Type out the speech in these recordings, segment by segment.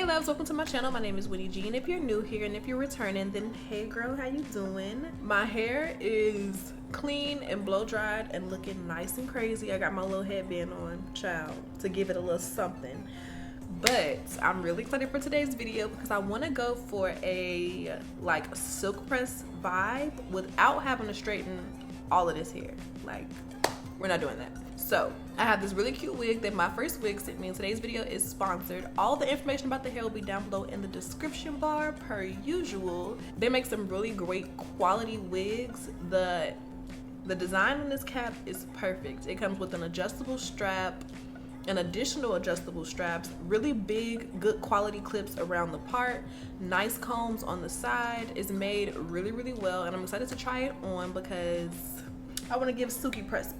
Hey loves, welcome to my channel. My name is Winnie G, and if you're new here and if you're returning, then hey girl, how you doing? My hair is clean and blow dried and looking nice and crazy. I got my little headband on, child, to give it a little something. But I'm really excited for today's video because I want to go for a like silk press vibe without having to straighten all of this hair. Like, we're not doing that. So I have this really cute wig that MyFirstWig sent me, and today's video is sponsored. All the information about the hair will be down below in the description bar per usual. They make some really great quality wigs. The design on this cap is perfect. It comes with an adjustable strap, an additional adjustable straps, really big, good quality clips around the part, nice combs on the side. It's made really, really well, and I'm excited to try it on because I want to give Silky press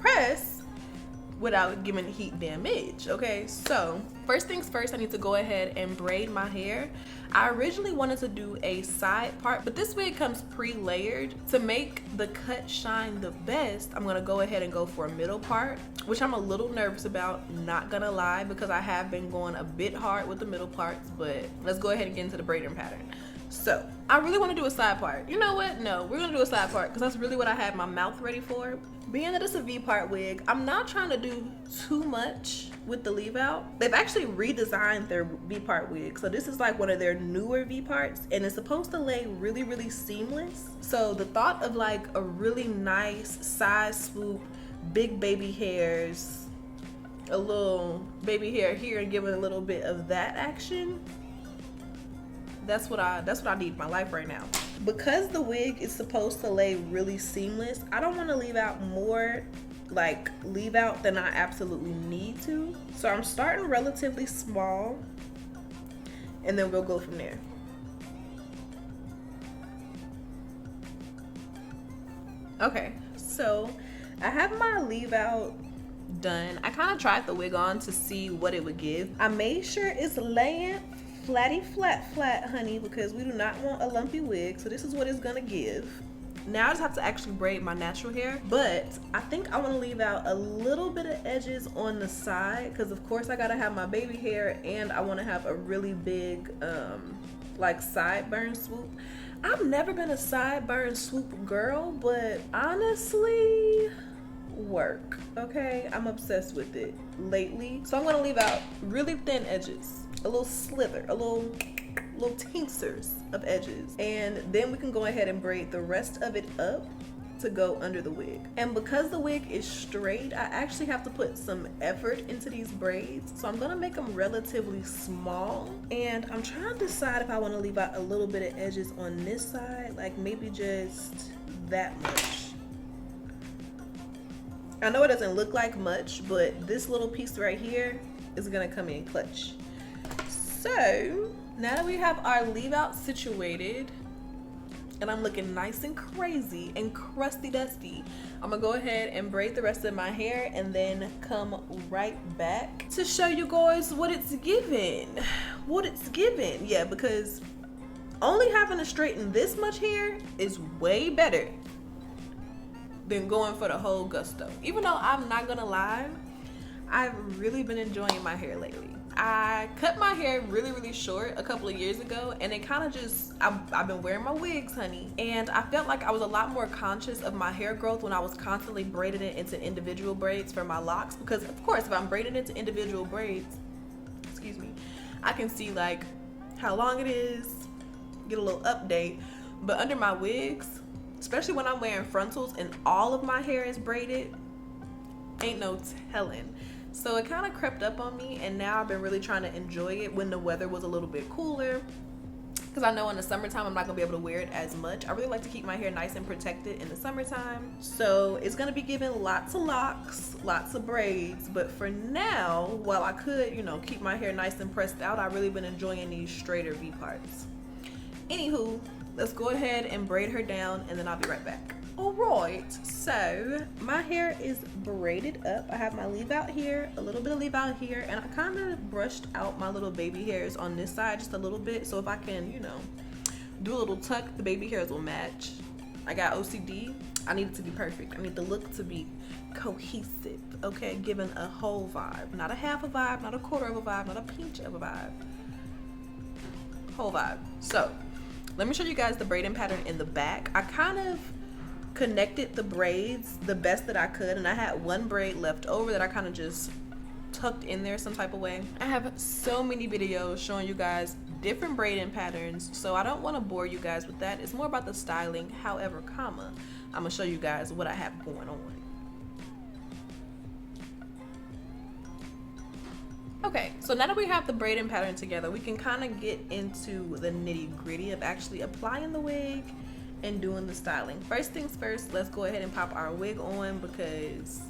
without giving heat damage. Okay, so first things first, I need to go ahead and braid my hair. I originally wanted to do a side part, but this wig comes pre-layered. To make the cut shine the best, I'm gonna go ahead and go for a middle part, which I'm a little nervous about, not gonna lie, because I have been going a bit hard with the middle parts. But let's go ahead and get into the braiding pattern. So I really want to do a side part. You know what? No, we're gonna do a side part because that's really what I had my mouth ready for. Being that it's a V part wig, I'm not trying to do too much with the leave out. They've actually redesigned their V part wig, so this is like one of their newer V parts, and it's supposed to lay really, really seamless. So the thought of like a really nice side swoop, big baby hairs, a little baby hair here, and giving a little bit of that action. That's what I need in my life right now. Because the wig is supposed to lay really seamless, I don't want to leave out more like leave out than I absolutely need to. So I'm starting relatively small, and then we'll go from there. Okay, so I have my leave out done. I kind of tried the wig on to see what it would give. I made sure it's laying flatty flat, honey, because we do not want a lumpy wig. So this is what it's gonna give. Now I just have to actually braid my natural hair, but I think I want to leave out a little bit of edges on the side because of course I gotta have my baby hair, and I want to have a really big like sideburn swoop. I've never been a sideburn swoop girl, but honestly, work. Okay, I'm obsessed with it lately. So I'm gonna leave out really thin edges, a little slither, a little tinctures of edges, and then we can go ahead and braid the rest of it up to go under the wig. And because the wig is straight, I actually have to put some effort into these braids, so I'm gonna make them relatively small, and I'm trying to decide if I want to leave out a little bit of edges on this side, like maybe just that much. I know it doesn't look like much, but this little piece right here is gonna come in clutch. So now that we have our leave out situated and I'm looking nice and crazy and crusty dusty, I'm gonna go ahead and braid the rest of my hair and then come right back to show you guys what it's giving. Yeah, because only having to straighten this much hair is way better than going for the whole gusto. Even though I'm not gonna lie, I've really been enjoying my hair lately. I cut my hair really, really short a couple of years ago, and it kind of just, I've been wearing my wigs, honey, and I felt like I was a lot more conscious of my hair growth when I was constantly braiding it into individual braids for my locks, because of course if I'm braiding into individual braids, excuse me, I can see like how long it is, get a little update. But under my wigs, especially when I'm wearing frontals and all of my hair is braided, ain't no telling. So it kind of crept up on me, and now I've been really trying to enjoy it when the weather was a little bit cooler, because I know in the summertime I'm not gonna be able to wear it as much. I really like to keep my hair nice and protected in the summertime, so it's gonna be giving lots of locks, lots of braids. But for now, while I could, you know, keep my hair nice and pressed out, I've really been enjoying these straighter V parts. Anywho, let's go ahead and braid her down, and then I'll be right back. Alright, so my hair is braided up. I have my leave out here, a little bit of leave out here, and I kind of brushed out my little baby hairs on this side just a little bit, so if I can, you know, do a little tuck, the baby hairs will match. I got OCD. I need it to be perfect. I need the look to be cohesive, okay? Giving a whole vibe, not a half a vibe, not a quarter of a vibe, not a pinch of a vibe. whole vibe. So let me show you guys the braiding pattern in the back. I kind of connected the braids the best that I could, and I had one braid left over that I kind of just tucked in there some type of way. I have so many videos showing you guys different braiding patterns, so I don't want to bore you guys with that. It's more about the styling. However, I'm gonna show you guys what I have going on. Okay, so now that we have the braiding pattern together, we can kind of get into the nitty-gritty of actually applying the wig and doing the styling. First things first, let's go ahead and pop our wig on, because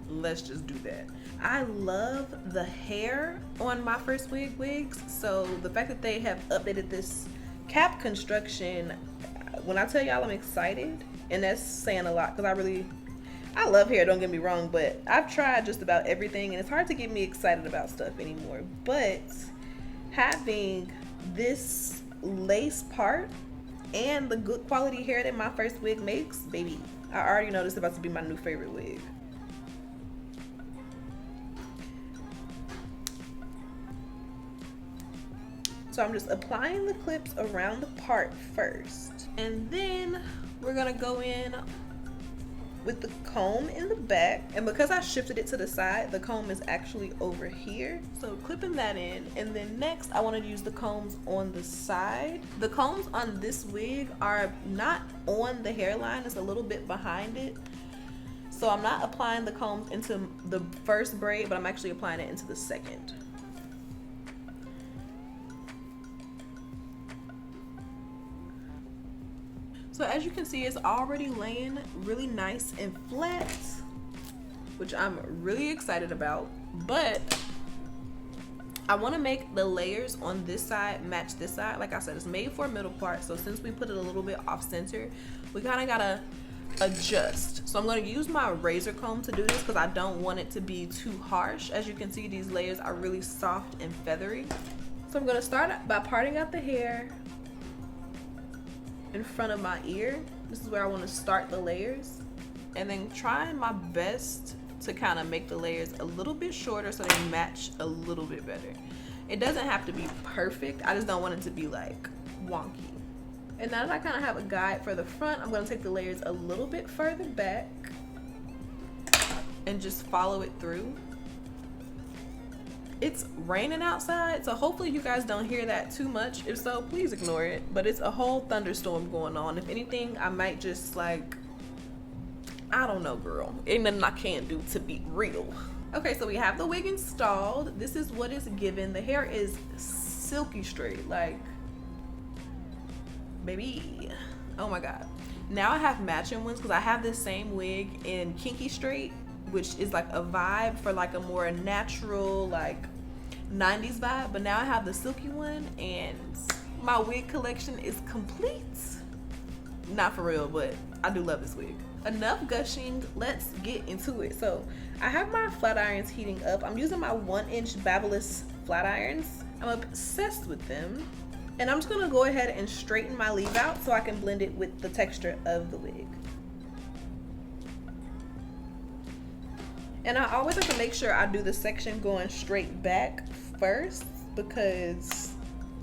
let's just do that. I love the hair on MyFirstWig wigs, so the fact that they have updated this cap construction, when I tell y'all I'm excited, and that's saying a lot, because I love hair, don't get me wrong, but I've tried just about everything, and it's hard to get me excited about stuff anymore. But having this lace part and the good quality hair that MyFirstWig makes, baby, I already know this is about to be my new favorite wig. So I'm just applying the clips around the part first, and then we're gonna go in with the comb in the back, and because I shifted it to the side, the comb is actually over here, so clipping that in. And then next I want to use the combs on the side. The combs on this wig are not on the hairline, it's a little bit behind it, so I'm not applying the combs into the first braid, but I'm actually applying it into the second. So as you can see, it's already laying really nice and flat, which I'm really excited about. But I want to make the layers on this side match this side. Like I said, it's made for a middle part, so since we put it a little bit off center, we kind of gotta adjust. So I'm going to use my razor comb to do this, because I don't want it to be too harsh. As you can see, these layers are really soft and feathery. So I'm going to start by parting out the hair in front of my ear. This is where I want to start the layers, and then trying my best to kind of make the layers a little bit shorter so they match a little bit better. It doesn't have to be perfect, I just don't want it to be like wonky. And now that I kind of have a guide for the front, I'm going to take the layers a little bit further back and just follow it through. It's raining outside, so hopefully you guys don't hear that too much. If so, please ignore it. But it's a whole thunderstorm going on. If anything, I might just like, I don't know, girl. Ain't nothing I can do to be real. Okay, so we have the wig installed. This is what it's given. The hair is silky straight, like, baby, oh my God. Now I have matching ones, because I have this same wig in kinky straight, which is like a vibe for like a more natural, like 90s vibe. But now I have the silky one, and my wig collection is complete. Not for real, but I do love this wig. Enough gushing, let's get into it. So I have my flat irons heating up. I'm using my 1-inch Babyliss flat irons. I'm obsessed with them. And I'm just gonna go ahead and straighten my leave out so I can blend it with the texture of the wig. And I always have to make sure I do the section going straight back first, because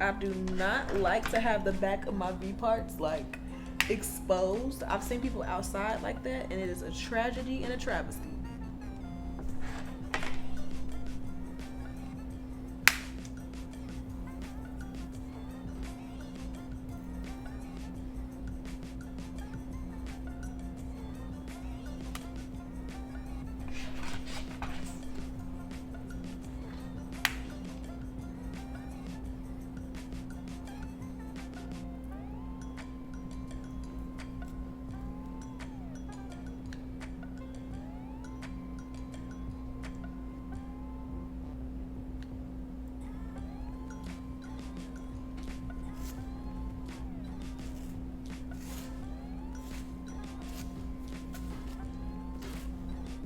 I do not like to have the back of my V parts like exposed. I've seen people outside like that, and it is a tragedy and a travesty.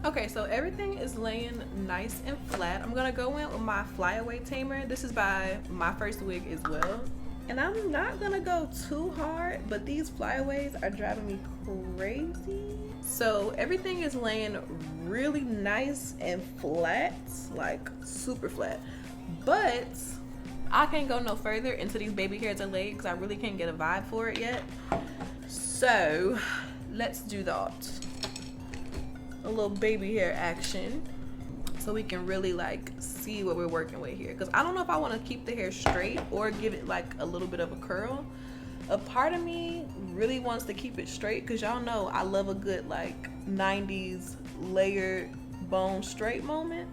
Okay, so everything is laying nice and flat. I'm gonna go in with my flyaway tamer. This is by MyFirstWig as well. And I'm not gonna go too hard, but these flyaways are driving me crazy. So everything is laying really nice and flat, like super flat. But I can't go no further into these baby hairs or legs. I really can't get a vibe for it yet. So let's do that. A little baby hair action so we can really like see what we're working with here. Because I don't know if I want to keep the hair straight or give it like a little bit of a curl. A part of me really wants to keep it straight because y'all know I love a good like 90s layered bone straight moment.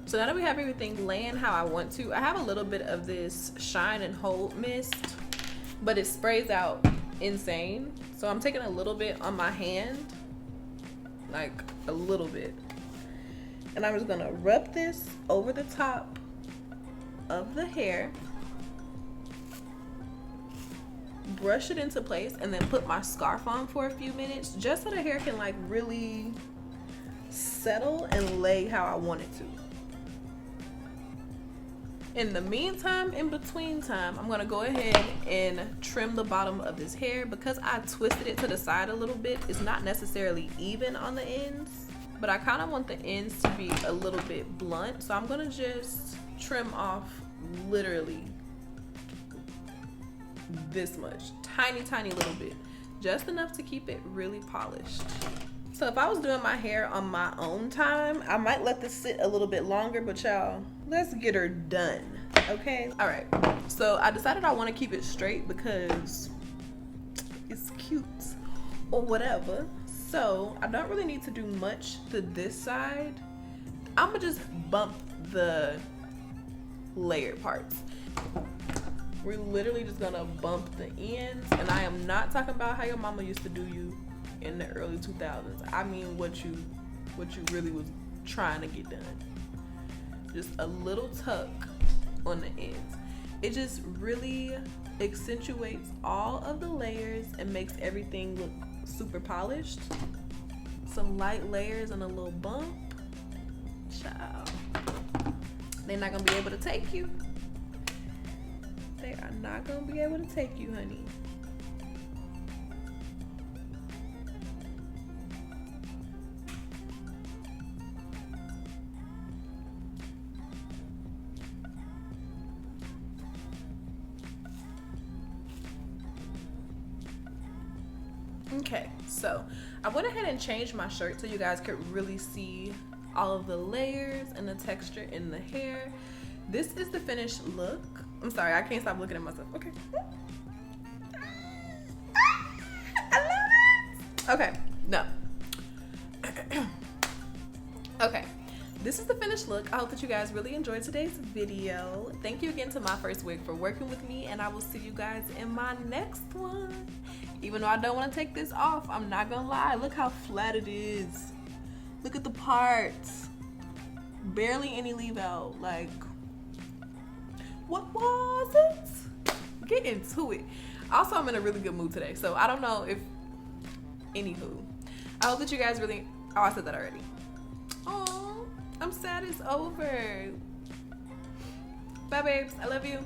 So now that we have everything laying how I want to, I have a little bit of this Shine and Hold mist, but it sprays out insane. So I'm taking a little bit on my hand, like a little bit. And I'm just gonna rub this over the top of the hair, brush it into place, and then put my scarf on for a few minutes just so the hair can like really settle and lay how I want it to. In the meantime, in between time, I'm gonna go ahead and trim the bottom of this hair because I twisted it to the side a little bit. It's not necessarily even on the ends, but I kind of want the ends to be a little bit blunt. So I'm gonna just trim off literally this much, tiny little bit, just enough to keep it really polished. So if I was doing my hair on my own time, I might let this sit a little bit longer, but y'all, let's get her done, okay? All right, so I decided I want to keep it straight because it's cute or whatever. So I don't really need to do much to this side. I'm gonna just bump the layered parts. We're literally just gonna bump the ends, and I am not talking about how your mama used to do you in the early 2000s. I mean what you really was trying to get done. Just a little tuck on the ends. It just really accentuates all of the layers and makes everything look super polished. Some light layers and a little bump. Child. They're not gonna be able to take you. They are not gonna be able to take you, honey. Okay, so I went ahead and changed my shirt so you guys could really see all of the layers and the texture in the hair. This is the finished look. I'm sorry, I can't stop looking at myself. Okay. I love it. Okay, no. Okay, this is the finished look. I hope that you guys really enjoyed today's video. Thank you again to MyFirstWig for working with me, and I will see you guys in my next one. Even though I don't want to take this off, I'm not gonna lie. Look how flat it is. Look at the parts. Barely any leave out. Like, what was it? Get into it. Also, I'm in a really good mood today, so I don't know if, anywho. I hope that you guys really, oh, I said that already. Oh, I'm sad it's over. Bye, babes. I love you.